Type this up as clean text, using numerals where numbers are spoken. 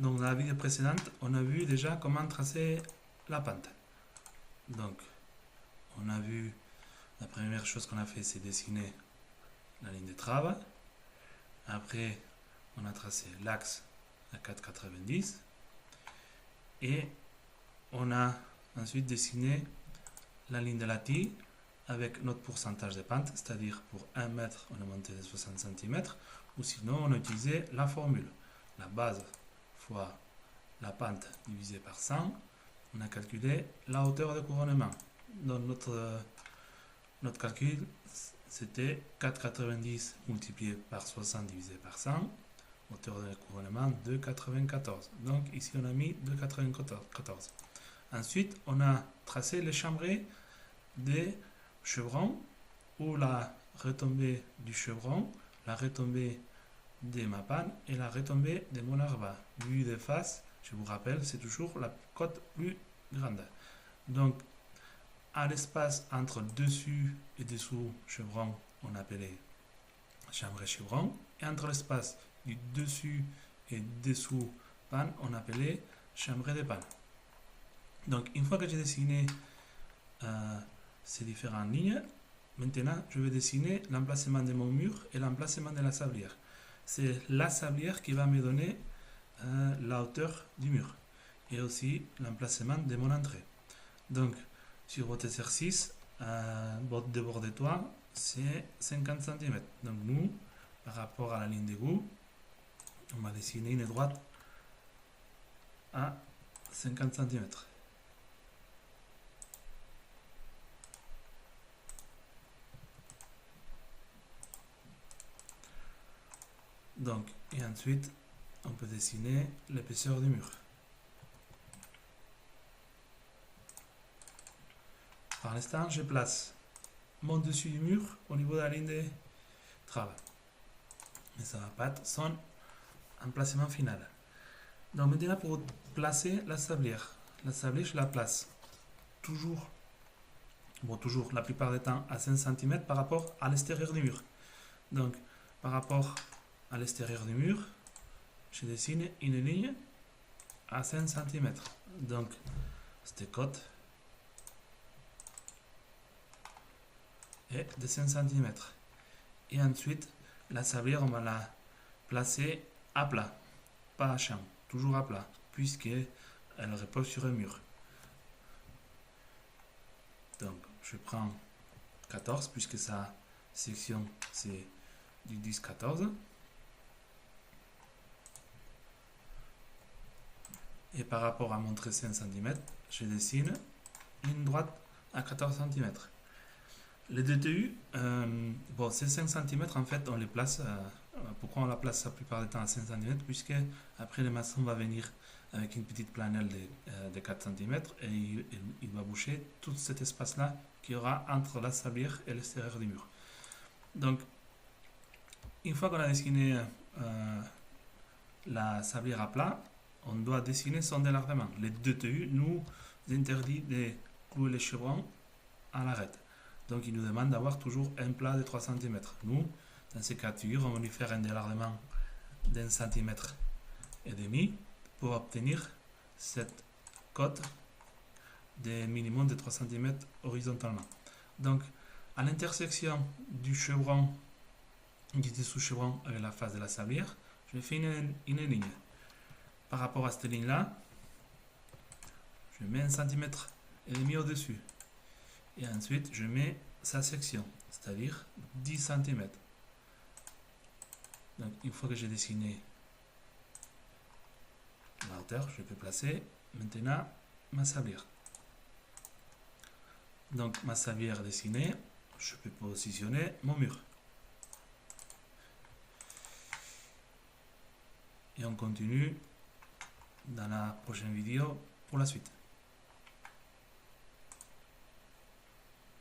Donc dans la vidéo précédente, on a vu déjà comment tracer la pente. Donc on a vu, la première chose qu'on a fait, c'est dessiner la ligne de trave. Après, on a tracé l'axe à 4,90 et on a ensuite dessiné la ligne de la tille avec notre pourcentage de pente, c'est-à-dire pour 1 mètre, on a monté de 60 cm, ou sinon on a utilisé la formule. La base fois la pente divisée par 100, on a calculé la hauteur de couronnement. Donc notre calcul, c'était 4,90 multiplié par 60 divisé par 100, hauteur de couronnement de 94. Donc ici on a mis 2,94. Ensuite, on a tracé les chambrées des chevrons, ou la retombée du chevron, la retombée de ma panne et la retombée de mon arba. Vue de face, je vous rappelle, c'est toujours la côte plus grande. Donc, à l'espace entre dessus et dessous chevron, on appelait chambrée chevron, et entre l'espace du dessus et dessous panne, on appelait chambrée de panne. Donc, une fois que j'ai dessiné ces différentes lignes, maintenant, je vais dessiner l'emplacement de mon mur et l'emplacement de la sablière. C'est la sablière qui va me donner la hauteur du mur et aussi l'emplacement de mon entrée. Donc, sur votre exercice, votre débord de toit, c'est 50 cm. Donc, nous, par rapport à la ligne d'égout, on va dessiner une droite à 50 cm. Donc, et ensuite, on peut dessiner l'épaisseur du mur. Par l'instant, je place mon dessus du mur au niveau de la ligne de trave. Mais ça ne va pas être son emplacement final. Donc maintenant, pour placer la sablière. La sablière, je la place toujours, la plupart du temps, à 5 cm par rapport à l'extérieur du mur. Donc, par rapport à l'extérieur du mur, je dessine une ligne à 5 cm. Donc, cette côte est de 5 cm. Et ensuite, la sablière, on va la placer à plat, pas à champ, toujours à plat, puisqu'elle repose sur un mur. Donc, je prends 14, puisque sa section, c'est du 10-14. Et par rapport à mon trait 5 cm, je dessine une droite à 14 cm. Les DTU, ces 5 cm, en fait, on les place. Pourquoi on la place la plupart du temps à 5 cm? Puisque après, le maçon va venir avec une petite planelle de 4 cm et il va boucher tout cet espace-là qu'il y aura entre la sablière et l'extérieur du mur. Donc, une fois qu'on a dessiné la sablière à plat, on doit dessiner son délardement. Les DTU nous interdit de clouer les chevrons à l'arête. Donc, il nous demande d'avoir toujours un plat de 3 cm. Nous, dans ces cas de figure, on va lui faire un délardement d'1,5 cm pour obtenir cette côte de minimum de 3 cm horizontalement. Donc, à l'intersection du chevron, du dessous chevron avec la face de la sablière, je fais une ligne. Par rapport à cette ligne-là, je mets 1,5 cm au-dessus. Et ensuite, je mets sa section, c'est-à-dire 10 cm. Donc, une fois que j'ai dessiné la hauteur, je peux placer maintenant ma sablière. Donc, ma sablière dessinée, je peux positionner mon mur. Et on continue dans la prochaine vidéo pour la suite.